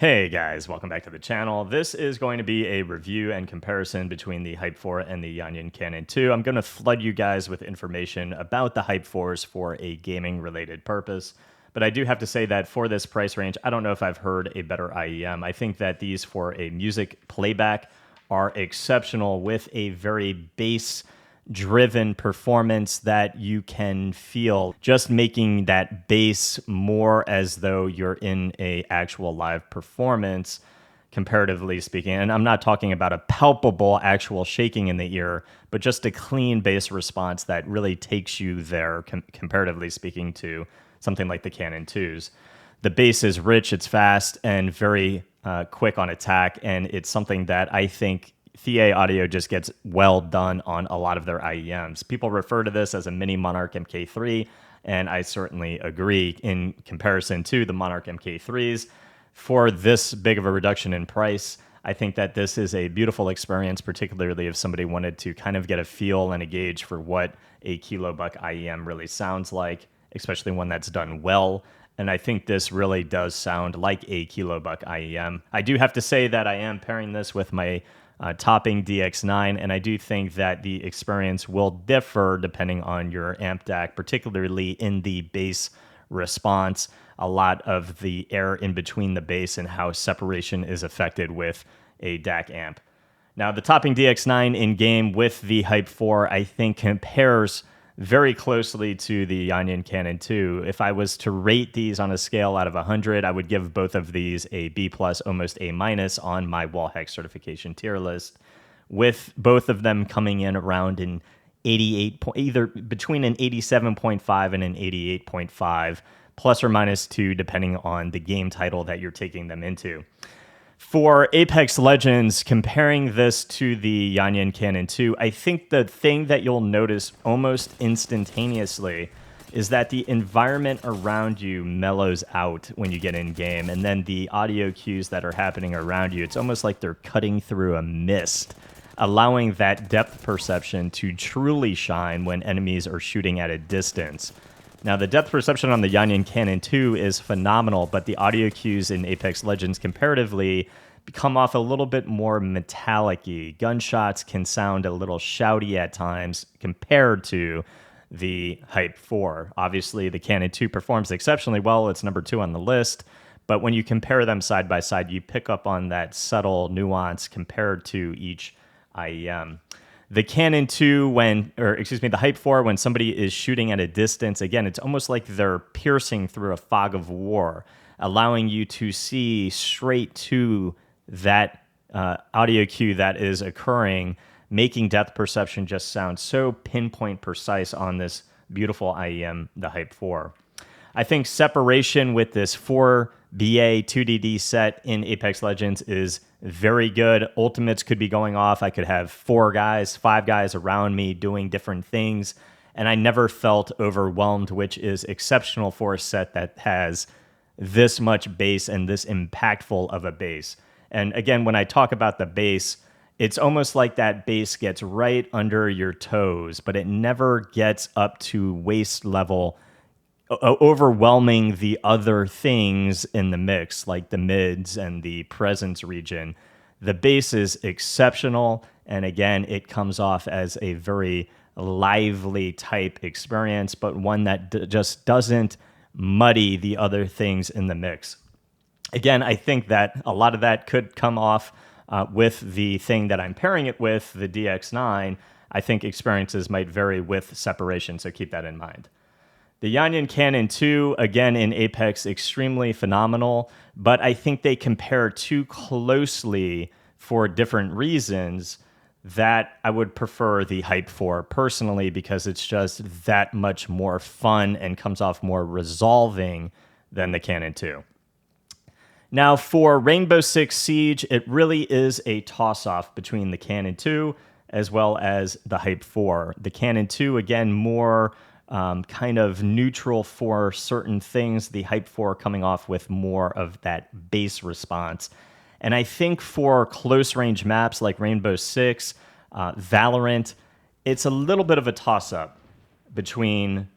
Hey guys, welcome back to the channel. This is going to be a review and comparison between the Hype 4 and the Yanyan Cannon 2. I'm going to flood you guys with information about the Hype 4s for a gaming related purpose. But I do have to say that for this price range, I don't know if I've heard a better IEM. I think that these for a music playback are exceptional with a very bass driven performance that you can feel, just making that bass more as though you're in a actual live performance, comparatively speaking. And I'm not talking about a palpable actual shaking in the ear, but just a clean bass response that really takes you there, comparatively speaking, to something like the Cannon 2s. The bass is rich, it's fast, and very quick on attack, and it's something that I think Thieaudio just gets well done on a lot of their IEMs. People refer to this as a mini Monarch MK3, and I certainly agree in comparison to the Monarch MK3s. For this big of a reduction in price, I think that this is a beautiful experience, particularly if somebody wanted to kind of get a feel and a gauge for what a kilobuck IEM really sounds like, especially one that's done well. And I think this really does sound like a kilobuck IEM. I do have to say that I am pairing this with my topping DX9, and I do think that the experience will differ depending on your amp DAC, particularly in the bass response. A lot of the air in between the bass and how separation is affected with a DAC amp. Now, the topping DX9 in game with the Hype 4, I think, compares very closely to the Yanyan Cannon 2. If I was to rate these on a scale out of 100, I would give both of these a B+, almost A- on my Wallhack certification tier list, with both of them coming in around an 88, either between an 87.5 and an 88.5, plus or minus 2, depending on the game title that you're taking them into. For Apex Legends, comparing this to the Yanyan Cannon 2, I think the thing that you'll notice almost instantaneously is that the environment around you mellows out when you get in game, and then the audio cues that are happening around you, it's almost like they're cutting through a mist, allowing that depth perception to truly shine when enemies are shooting at a distance. Now, the depth perception on the Yanyan Cannon 2 is phenomenal, but the audio cues in Apex Legends comparatively come off a little bit more metallic-y. Gunshots can sound a little shouty at times compared to the Hype 4. Obviously, the Cannon 2 performs exceptionally well. It's number 2 on the list. But when you compare them side by side, you pick up on that subtle nuance compared to each IEM. The Cannon 2, the Hype 4, when somebody is shooting at a distance, again, it's almost like they're piercing through a fog of war, allowing you to see straight to that audio cue that is occurring, making depth perception just sound so pinpoint precise on this beautiful IEM, the Hype 4. I think separation with this 4BA 2DD set in Apex Legends is very good. Ultimates could be going off. I could have 4 guys, 5 guys around me doing different things, and I never felt overwhelmed, which is exceptional for a set that has this much bass and this impactful of a bass. And again, when I talk about the bass, it's almost like that bass gets right under your toes, but it never gets up to waist level, overwhelming the other things in the mix, like the mids and the presence region. The bass is exceptional, and again, it comes off as a very lively type experience, but one that just doesn't muddy the other things in the mix. Again, I think that a lot of that could come off with the thing that I'm pairing it with, the DX9. I think experiences might vary with separation, so keep that in mind. The Yanyan Cannon 2, again in Apex, extremely phenomenal, but I think they compare too closely for different reasons that I would prefer the Hype 4 personally, because it's just that much more fun and comes off more resolving than the Cannon 2. Now, for Rainbow Six Siege, it really is a toss-off between the Cannon 2 as well as the Hype 4. The Cannon 2, again, more kind of neutral for certain things. The Hype 4 coming off with more of that bass response. And I think for close-range maps like Rainbow Six, Valorant, it's a little bit of a toss-up between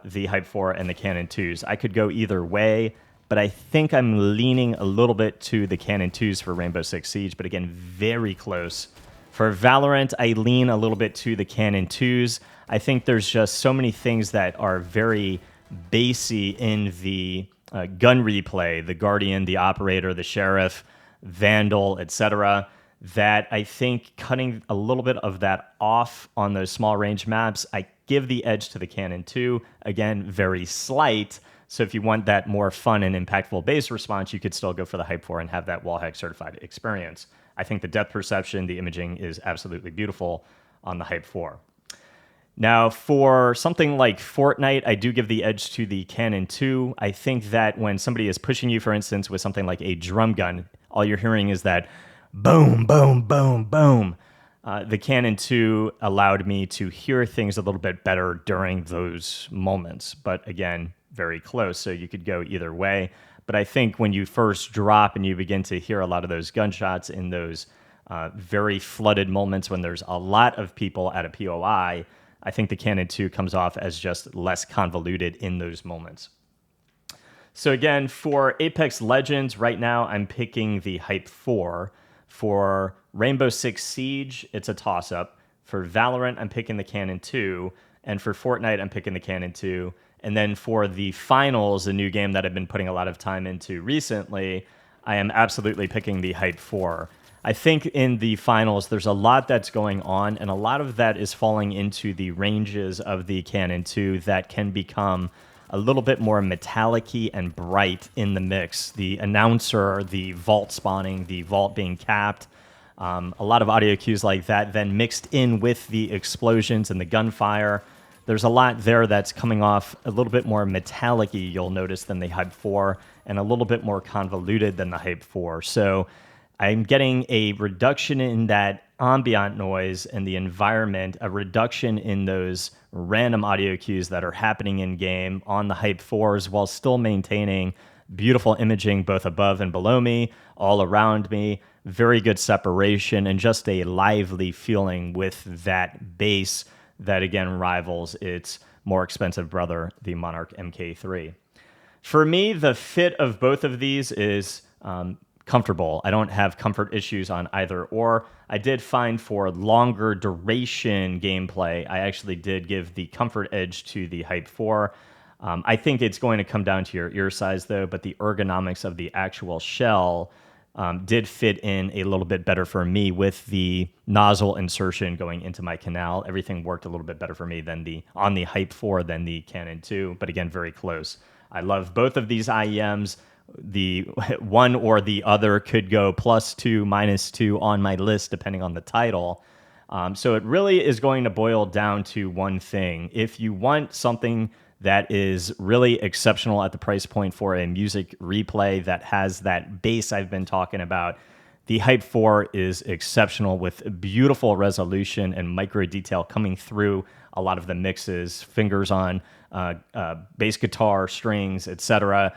the Hype 4 and the Cannon 2s. I could go either way. but I think I'm leaning a little bit to the Canon 2s for Rainbow Six Siege, but again, very close. For Valorant, I lean a little bit to the Canon 2s. I think there's just so many things that are very bassy in the gun replay, the Guardian, the Operator, the Sheriff, Vandal, etc., that I think cutting a little bit of that off on those small range maps, I give the edge to the Canon 2. Again, very slight. So if you want that more fun and impactful base response, you could still go for the Hype 4 and have that Wallhack certified experience. I think the depth perception, the imaging is absolutely beautiful on the Hype 4. Now, for something like Fortnite, I do give the edge to the Canon 2. I think that when somebody is pushing you, for instance, with something like a drum gun, all you're hearing is that boom, boom, boom, boom. The Canon 2 allowed me to hear things a little bit better during those moments. But again, very close, so you could go either way. But I think when you first drop and you begin to hear a lot of those gunshots in those very flooded moments when there's a lot of people at a POI, I think the Canon 2 comes off as just less convoluted in those moments. So again, for Apex Legends, right now I'm picking the Hype 4. For Rainbow Six Siege, it's a toss-up. For Valorant, I'm picking the Canon 2. And for Fortnite, I'm picking the Canon 2. And then for the finals, a new game that I've been putting a lot of time into recently, I am absolutely picking the Hype 4. I think in the finals, there's a lot that's going on, and a lot of that is falling into the ranges of the Canon 2 that can become a little bit more metallic-y and bright in the mix. The announcer, the vault spawning, the vault being capped, a lot of audio cues like that, then mixed in with the explosions and the gunfire. There's a lot there that's coming off a little bit more metallic-y, you'll notice, than the Hype 4, and a little bit more convoluted than the Hype 4. So I'm getting a reduction in that ambient noise and the environment, a reduction in those random audio cues that are happening in game on the Hype 4s while still maintaining beautiful imaging both above and below me, all around me, very good separation, and just a lively feeling with that bass that, again, rivals its more expensive brother, the Monarch MK3. For me, the fit of both of these is comfortable. I don't have comfort issues on either or. I did find for longer duration gameplay, I actually did give the comfort edge to the Hype 4. I think it's going to come down to your ear size, though, but the ergonomics of the actual shell did fit in a little bit better for me with the nozzle insertion going into my canal. Everything worked a little bit better for me than on the Hype 4 than the Canon 2, but again, very close. I love both of these IEMs. The one or the other could go +2, -2 on my list, depending on the title. So it really is going to boil down to one thing. If you want something that is really exceptional at the price point for a music replay that has that bass I've been talking about, the Hype 4 is exceptional with beautiful resolution and micro detail coming through a lot of the mixes, fingers on bass guitar, strings, etc.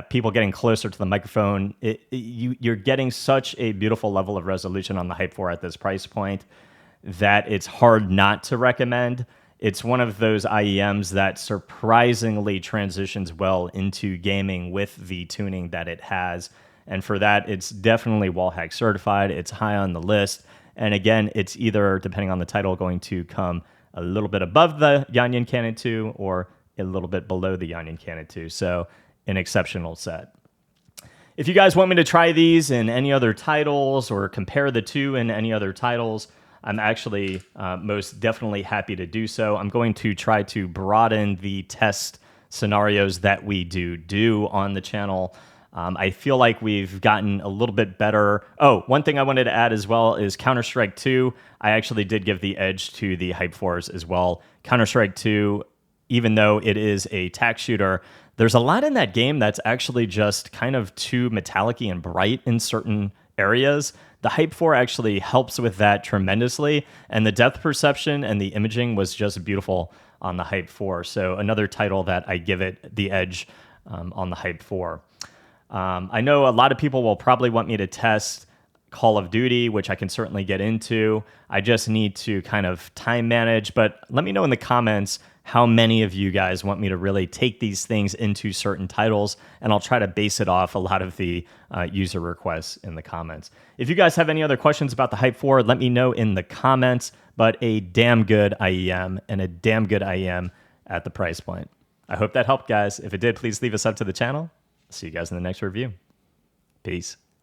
People getting closer to the microphone. You're getting such a beautiful level of resolution on the Hype 4 at this price point that it's hard not to recommend. It's one of those IEMs that surprisingly transitions well into gaming with the tuning that it has. And for that, it's definitely Wallhack certified. It's high on the list. And again, it's either, depending on the title, going to come a little bit above the Yanyan Canon 2 or a little bit below the Yanyan Canon 2. So an exceptional set. If you guys want me to try these in any other titles or compare the two in any other titles, I'm actually most definitely happy to do so. I'm going to try to broaden the test scenarios that we do on the channel. I feel like we've gotten a little bit better. Oh, one thing I wanted to add as well is Counter-Strike 2. I actually did give the edge to the Hype 4s as well. Counter-Strike 2, even though it is a tac shooter, there's a lot in that game that's actually just kind of too metallic-y and bright in certain areas. The Hype 4 actually helps with that tremendously, and the depth perception and the imaging was just beautiful on the Hype 4. So another title that I give it the edge on the Hype 4. I know a lot of people will probably want me to test Call of Duty, which I can certainly get into. I just need to kind of time manage, but let me know in the comments how many of you guys want me to really take these things into certain titles, and I'll try to base it off a lot of the user requests in the comments. If you guys have any other questions about the Hype 4, let me know in the comments, but a damn good IEM and a damn good IEM at the price point. I hope that helped, guys. If it did, please leave a sub to the channel. See you guys in the next review. Peace.